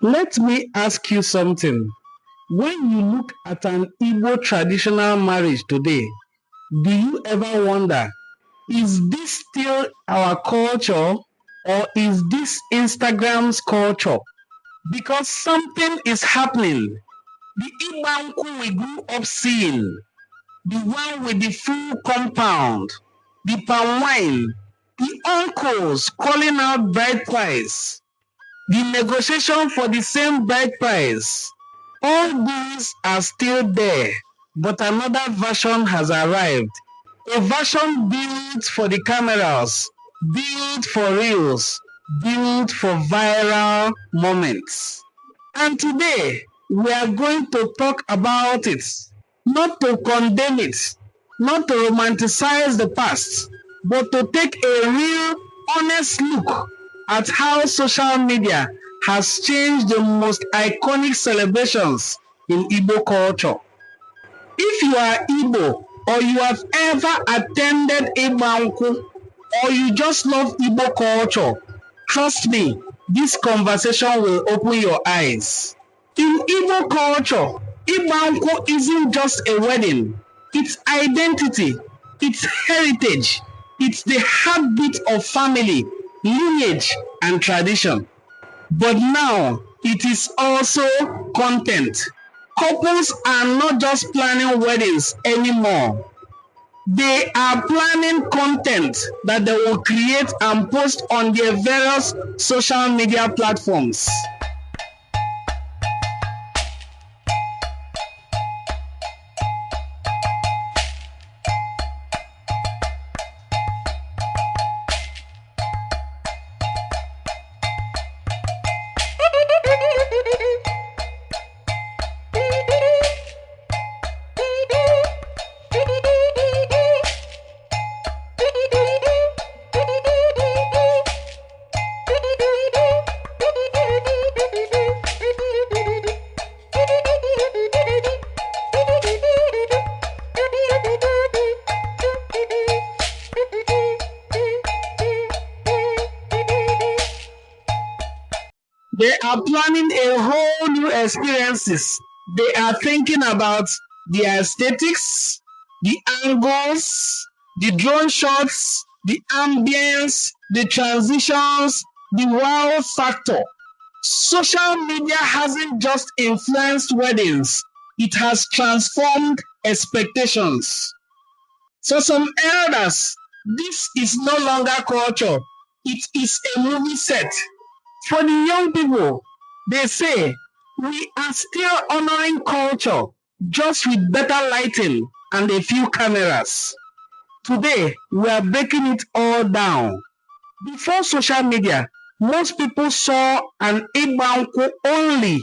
Let me ask you something. When you look at an Igbo traditional marriage today, do you ever wonder, is this still our culture or is this Instagram's culture? Because something is happening. The Igba-Nkwu we grew up seeing, the one with the full compound, the palm wine, the uncles calling out bride price, the negotiation for the same bride price, all these are still there, but another version has arrived. A version built for the cameras, built for reels, built for viral moments. And today, we are going to talk about it, not to condemn it, not to romanticize the past, but to take a real, honest look at how social media has changed the most iconic celebrations in Igbo culture. If you are Igbo or you have ever attended Igba-Nkwu or you just love Igbo culture, trust me, this conversation will open your eyes. In Igbo culture, Igba-Nkwu isn't just a wedding. It's identity, it's heritage, it's the heartbeat of family, lineage, and tradition. But now, it is also content. Couples are not just planning weddings anymore. They are planning content that they will create and post on their various social media platforms. They are planning a whole new experiences. They are thinking about the aesthetics, the angles, the drone shots, the ambience, the transitions, the wow factor. Social media hasn't just influenced weddings, it has transformed expectations. For some elders, this is no longer culture, it is a movie set. For the young people, they say we are still honoring culture just with better lighting and a few cameras. Today, we are breaking it all down. Before social media, most people saw an Igba-Nkwu only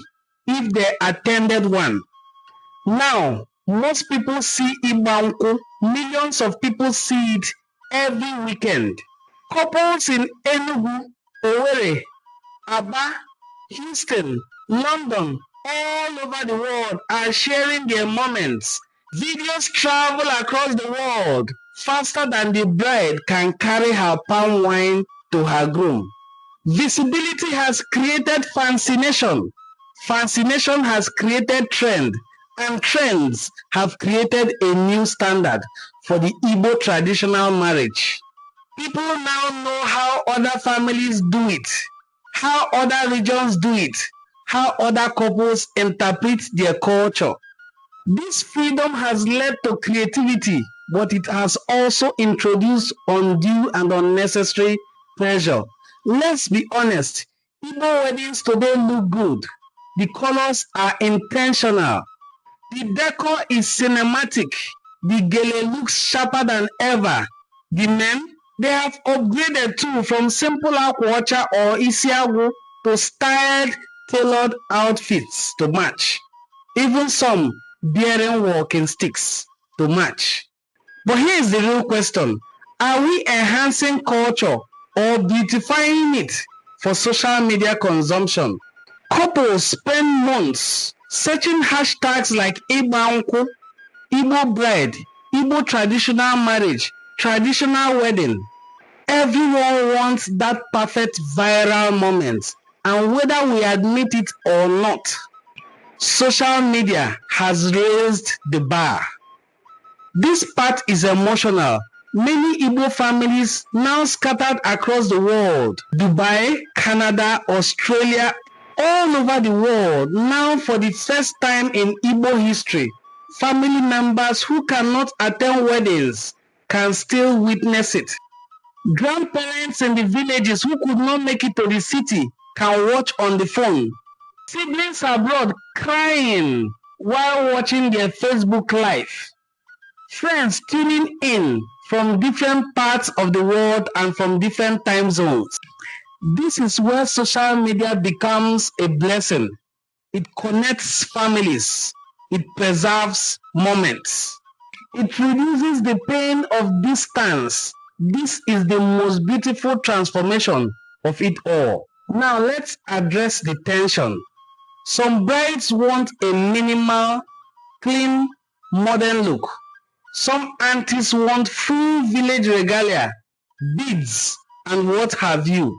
if they attended one. Now, most people see Igba-Nkwu, millions of people see it every weekend. Couples in Enugu, Owerri, Aba, Houston, London, all over the world are sharing their moments. Videos travel across the world faster than the bride can carry her palm wine to her groom. Visibility has created fascination. Fascination has created trend. And trends have created a new standard for the Igbo traditional marriage. People now know how other families do it, how other regions do it, how other couples interpret their culture. This freedom has led to creativity, but it has also introduced undue and unnecessary pressure. Let's be honest, Igbo weddings today look good. The colors are intentional. The decor is cinematic. The gele looks sharper than ever. The men, they have upgraded too from simple akwacha or isiagu to styled, tailored outfits to match. Even some bearing walking sticks to match. But here's the real question. Are we enhancing culture or beautifying it for social media consumption? Couples spend months searching hashtags like Igba-Nkwu, Igbo bride, Igbo traditional marriage, traditional wedding. Everyone wants that perfect viral moment, And whether we admit it or not, social media has raised the bar. This part is emotional. Many Igbo families now scattered across the world, Dubai, Canada, Australia, all over the world, now for the first time in Igbo history, family members who cannot attend weddings can still witness it. Grandparents in the villages who could not make it to the city can watch on the phone. Siblings abroad crying while watching their Facebook Live. Friends tuning in from different parts of the world and from different time zones. This is where social media becomes a blessing. It connects families. It preserves moments. It reduces the pain of distance. This is the most beautiful transformation of it all. Now let's address the tension. Some brides want a minimal, clean, modern look. Some aunties want full village regalia, beads, and what have you.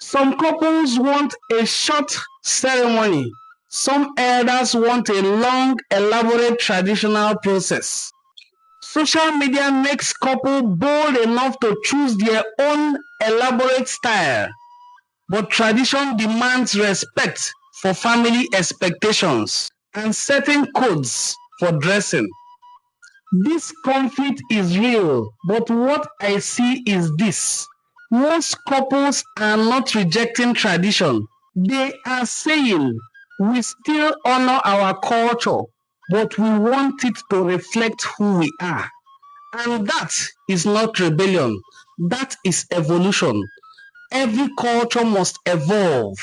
Some couples want a short ceremony. Some elders want a long, elaborate traditional process. Social media makes couples bold enough to choose their own elaborate style, but tradition demands respect for family expectations and setting codes for dressing. This conflict is real, but what I see is this. Most couples are not rejecting tradition. They are saying, we still honor our culture, but we want it to reflect who we are. And that is not rebellion. That is evolution. Every culture must evolve.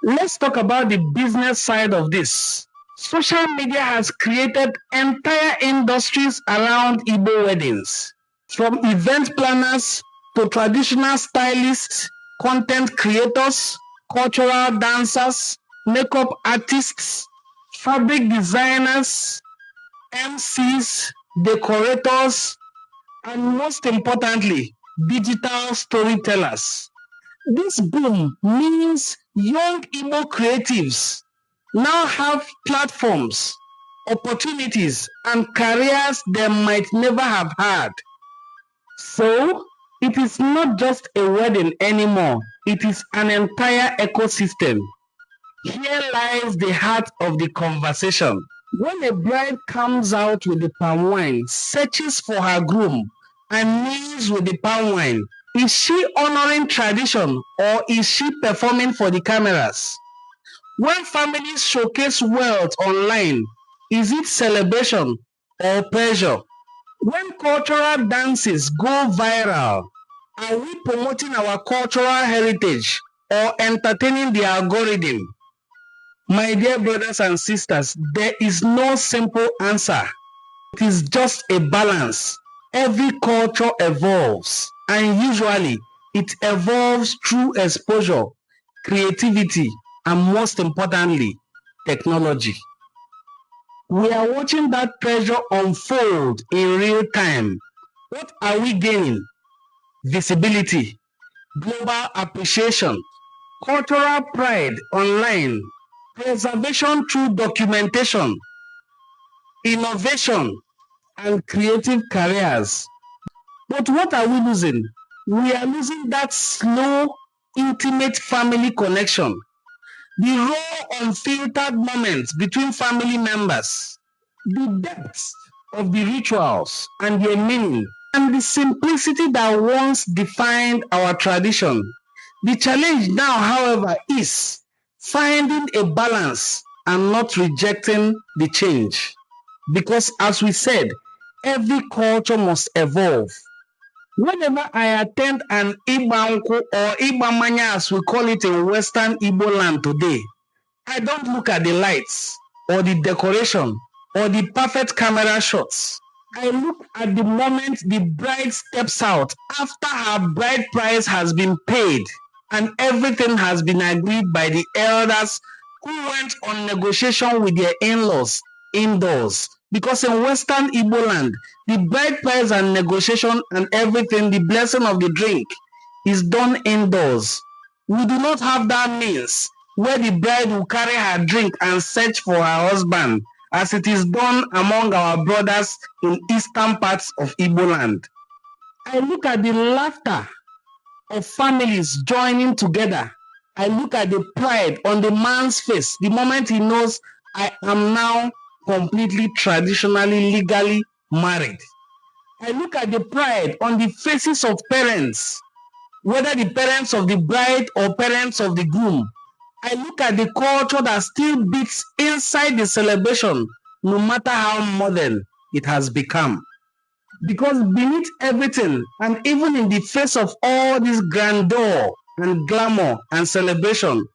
Let's talk about the business side of this. Social media has created entire industries around Igbo weddings, from event planners to traditional stylists, content creators, cultural dancers, makeup artists, fabric designers, MCs, decorators, and most importantly, digital storytellers. This boom means young Igbo creatives now have platforms, opportunities, and careers they might never have had. So, it is not just a wedding anymore, it is an entire ecosystem. Here lies the heart of the conversation. When a bride comes out with the palm wine, searches for her groom, and kneels with the palm wine, is she honoring tradition or is she performing for the cameras? When families showcase wealth online, is it celebration or pressure? When cultural dances go viral, are we promoting our cultural heritage or entertaining the algorithm? My dear brothers and sisters, there is no simple answer. It is just a balance. Every culture evolves, and usually it evolves through exposure, creativity, and most importantly, technology. We are watching that pressure unfold in real time. What are we gaining? Visibility, global appreciation, cultural pride online, preservation through documentation, innovation, and creative careers. But what are we losing? We are losing that slow, intimate family connection, the raw, unfiltered moments between family members, the depth of the rituals and their meaning, and the simplicity that once defined our tradition. The challenge now, however, is finding a balance and not rejecting the change. Because as we said, every culture must evolve. Whenever I attend an Igba-Nkwu or Igba-Manya as we call it in Western Igbo land today, I don't look at the lights or the decoration or the perfect camera shots. I look at the moment the bride steps out after her bride price has been paid and everything has been agreed by the elders who went on negotiation with their in-laws indoors. Because in Western Igbo land, the bride price and negotiation and everything, the blessing of the drink, is done indoors. We do not have that means where the bride will carry her drink and search for her husband, as it is done among our brothers in eastern parts of Igbo land. I look at the laughter of families joining together. I look at the pride on the man's face the moment he knows I am now completely traditionally, legally married. I look at the pride on the faces of parents, whether the parents of the bride or parents of the groom. I look at the culture that still beats inside the celebration, no matter how modern it has become. Because beneath everything, and even in the face of all this grandeur and glamour and celebration,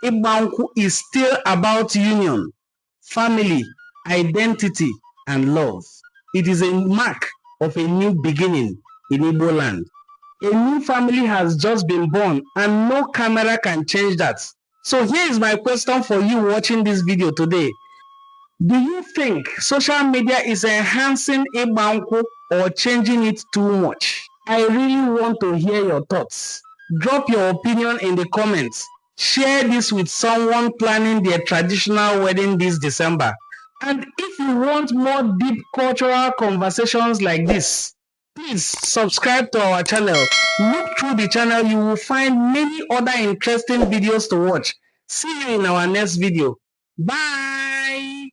Igba-Nkwu is still about union, family, identity, and love. It is a mark of a new beginning in Igbo land. A new family has just been born, and no camera can change that. So here is my question for you watching this video today. Do you think social media is enhancing Igba-Nkwu or changing it too much? I really want to hear your thoughts. Drop your opinion in the comments. Share this with someone planning their traditional wedding this December. And if you want more deep cultural conversations like this, please subscribe to our channel. Look through the channel, you will find many other interesting videos to watch. See you in our next video. Bye!